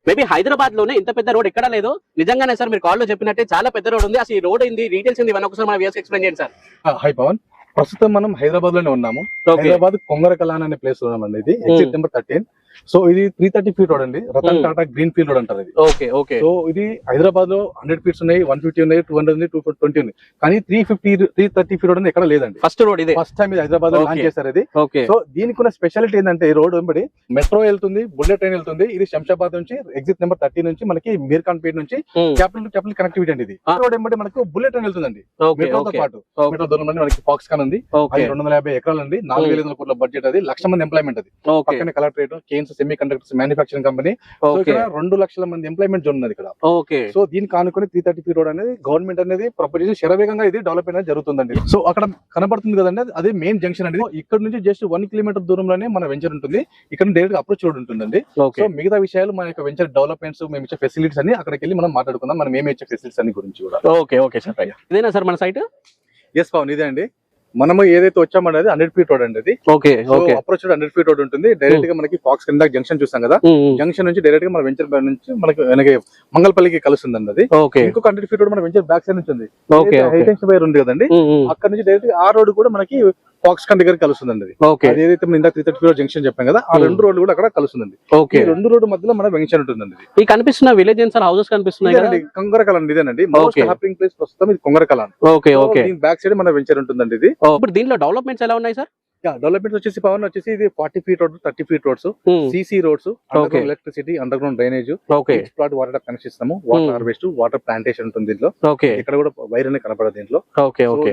Maybe Hyderabad లోనే ఇంత పెద్ద రోడ్ ఎక్కడ లేదు. నిజంగానే సార్ మీరు కాల్ లో చెప్పినట్టే చాలా పెద్ద రోడ్ ఉంది. అసలు ఈ రోడ్ ఏంది, డీటెయిల్స్ ఏంది, ఒకసారి మన వ్యూవర్స్ ఎక్స్ప్లెయిన్ చేయండి సార్. హై పవన్, ప్రస్తుతం మనం హైదరాబాద్ లోనే ఉన్నాము. హైదరాబాద్ కొంగరకలాన్ అనే ప్లేస్ లో ఉన్నామండి. ఇది ఎగ్జిట్ నెంబర్ 13. సో ఇది 330 ఫీట్ రోడ్ అండి. Ratan Tata green field road అంటారు ఇది. Okay okay. సో ఇది హైదరాబాద్ లో 100 ఫీట్స్ ఉన్నాయి, 150 ఉన్నాయి, 200 ఉంది, 220 ఉంది. కానీ 330 ఫీట్ రోడ్ అనేది ఎక్కడ లేదండి. ఫస్ట్ రోడ్ ఇది ఫస్ట్ టైం ఇది హైదరాబాద్ లో లాంచ్ చేశారు ఇది. ఓకే. సో దీనికి ఉన్న స్పెషాలిటీ ఏంటంటే ఈ రోడ్ వెంబడి మెట్రో వెళ్తుంది, బుల్లెట్ ట్రైన్ వెళ్తుంది. ఇది శంషాబాద్ నుంచి ఎగ్జిట్ నెంబర్ 30 నుంచి మనకి మీర్ఖాన్ పేట్ నుంచి క్యాపిటల్ కనెక్టివిటీ అండి. ఇది రోడ్ వెంబడి మనకు బుల్లెట్ ట్రైన్ వెళ్తుందండి. మెట్రోతో పాటు మెట్రో దూరం మనకి ఫాక్స్కాన్ ఉంది. అది 250 ఎకరాలు అండి. 4,500 కోట్ల బడ్జెట్. అది 1,00,000 మంది ఎంప్లాయ్మెంట్. అది పక్కనే collectorate, Kaynes semiconductors manufacturing company. ఇక్కడ 2,00,000 మంది ఎంప్లాయ్మెంట్ జోన్ ఉన్నది ఇక్కడ. సో దీనికి ఆనుకుని 330 ఫీట్ రోడ్ అనేది గవర్నమెంట్ అనేది ప్రపోజ్ చేసి శరవేగంగా ఇది డెవలప్మెంట్ అనేది జరుగుతుందండి. సో అక్కడ కనబడుతుంది కదండి, అదే మెయిన్ జంక్షన్ అండి. ఇక్కడ నుంచి జస్ట్ 1 కిలోమీటర్ దూరంలోనే మన వెంచర్ ఉంటుంది. ఇక్కడ డైరెక్ట్ అప్రోచ్ రోడ్ ఉంటుందండి. సో మిగతా విషయాలు మన యొక్క వెంచర్ డెవలప్మెంట్స్, మేము ఇచ్చే ఫెసిలిటీస్ అన్ని అక్కడికి వెళ్ళి మనం మాట్లాడుకుందాం. మనం ఏమి ఇచ్చే ఫెసిలిటీస్ అన్ని గురించి కూడా. Okay okay sir. ఇదేనా సార్ మన సైట్? ఎస్ పవన్, ఇదే అండి. మనము ఏదైతే వచ్చామనేది 100 ఫీట్ రోడ్ అండి. అది okay okay. Approach 100 feet road ఉంటుంది. డైరెక్ట్ గా మనకి ఫాక్స్ కింద జంక్షన్ చూస్తాం కదా, జంక్షన్ నుంచి డైరెక్ట్ గా మన వెంచర్ బ్యాక్ నుంచి మనకి మంగళపల్లికి కలుస్తుందండి. అది ఇంకొక 100 ఫీట్ రోడ్ మన వెంచర్ బ్యాక్ సైడ్ నుంచి ఉంది. హైటెన్షన్ వైర్ ఉంది కదండి, అక్కడ నుంచి డైరెక్ట్ ఆ రోడ్ కూడా మనకి ఫాక్స్కాన్ దగ్గర కలుస్తుందండి. అది ఏదైతే మనం ఇందా 330 ఫీట్ జంక్షన్ చెప్పాం కదా, ఆ 2 రోడ్లు కూడా అక్కడ కలుస్తుందండి. ఈ 2 రోడ్డు మధ్యలో మన వెంచర్ ఉంటుందండి. ఈ కనిపిస్తున్న విలేజ్ సార్, హౌసెస్ కనిపిస్తున్నాయి. కొంగరకలాన్ ఇదేనండి. మోస్ట్ హ్యాపీయింగ్ ప్లేస్ ప్రస్తుతం ఇది Kongarakalan. Okay okay. Back side మన వెంచర్ ఉంటుందండి. ఇది ఇప్పుడు దీనిలో డెవలప్మెంట్స్ ఎలా ఉన్నాయి సార్? డెవలప్మెంట్ వచ్చేసి పవన్ వచ్చేసి ఇది 40 feet road, 30 feet roads, CC roads, electricity, under ground drainage, plot water connect ఇస్తాము, వాటర్ హార్వెస్ట్, వాటర్ ప్లాంటేషన్ ఉంటుంది దీంట్లో. ఇక్కడ కూడా వైర్ అనేది కనపడదు దీంట్లో.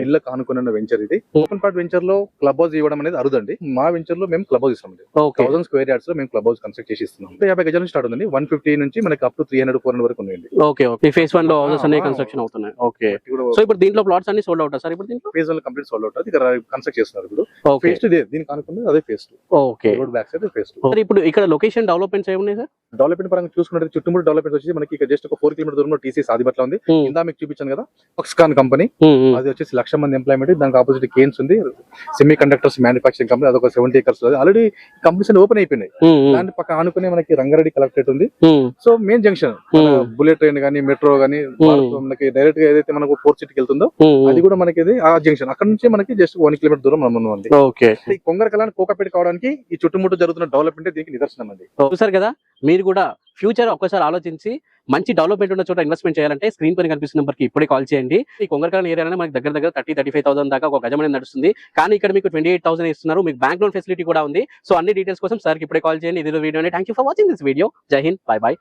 ఇళ్ళ కానుకున్న వెంచర్ ఇది. ఓపెన్ ప్లాట్ వెంచర్ లో క్లబ్ హౌస్ ఇవ్వడం అనేది అరుదండి. మా వెంచర్ లో మేము క్లబ్ హౌస్ ఇస్తాం. 1000 స్క్వేర్ యార్డ్స్ లో మేము క్లబ్ హౌస్ కన్స్ట్రక్ట్ చేసి ఇస్తున్నాం. 50 గజాల నుంచి స్టార్ట్ ఉంది. 150 నుంచి మనకి అప్ టు 300-400 వరకు ఉన్నాయండి. Okay okay. ఫేజ్ 1 లో హౌసెస్ అన్ని కన్స్ట్రక్షన్ అవుతున్నాయి. ఓకే. సో ఇప్పుడు దీంట్లో ప్లాట్స్ అన్ని సోల్డ్ అవుట్ సార్? ఇప్పుడు దీంట్లో ఫేజ్ 1 కంప్లీట్ సోల్డ్ అవుట్. ఇక్కడ కన్స్ట్రక్ట్ చేస్తున్నారు. ఇప్పుడు ఫేజ్ 2 దీనికి కానుకున్న అదే phase 2. Okay. Road back side phase 2. మరి ఇప్పుడు ఇక్కడ లొకేషన్ డెవలప్మెంట్స్ ఏమున్నాయి సార్? డెవలప్మెంట్ పరంగా చూసుకుంటే చుట్టుముట్టు డెవలప్మెంట్ వచ్చేసి మనకి ఇక్కడ జస్ట్ ఒక 4 కిలోమీటర్ దూరంలో టీసీఎస్ ఆదిబట్ల ఉంది. ఇందా మీకు చూపించాను కదా ఫాక్స్కాన్ కంపెనీ, అది వచ్చేసి 1,00,000 మంది ఎంప్లాయ్మెంట్. దానికి ఆపోజిట్ కేన్స్ ఉంది, సెమీ కండక్టర్స్ మ్యానుఫ్యాక్చరింగ్ కంపెనీ, అదొక 70 ఎకర్స్. ఆల్రెడీ కంపెనీస్ ఓపెన్ అయిపోయినాయి. దాని పక్క ఆనుకునే మనకి రంగారెడ్డి కలెక్టరేట్ ఉంది. So main junction bullet train గానీ, మెట్రో గానీ, మనకి డైరెక్ట్ గా ఏదైతే మనకు పోర్ట్ సిటీకి వెళ్తుందో అది కూడా మనకి ఆ జంక్షన్. అక్కడ నుంచి మనకి జస్ట్ 1 కిలోమీటర్ దూరం మనం ఉన్నామండి. ఈ కొంగరకలాన్ కోకాపేట కావడానికి ఈ చుట్టుముట్టు జరుగుతున్న డెవలప్మెంట్ దీనికి నిదర్శనం అండి. చూసారు కదా, మీరు కూడా ఫ్యూచర్ ఒక్కసారి ఆలోచించి మంచి డెవలప్మెంట్ ఉన్న చోట ఇన్వెస్ట్మెంట్ చేయాలంటే స్క్రీన్ పైన కనిపిస్తున్న నెంబర్కి ఇప్పుడే కాల్ చేయండి. ఈ కొంగరకలాన్ ఏరియాలో మనకి దగ్గర 30-35,000 దాకా ఒక గజం అనేది నడుస్తుంది. కానీ ఇక్కడ మీకు 28,000 ఇస్తున్నారు. మీకు బ్యాంక్ లోన్ ఫెసిలిటీ కూడా ఉంది. సో అన్ని డీటెయిల్స్ కోసం సార్కి ఇప్పుడే కాల్ చేయండి. ఇది video. Thank you for watching this video. జై హింద్, బై బై.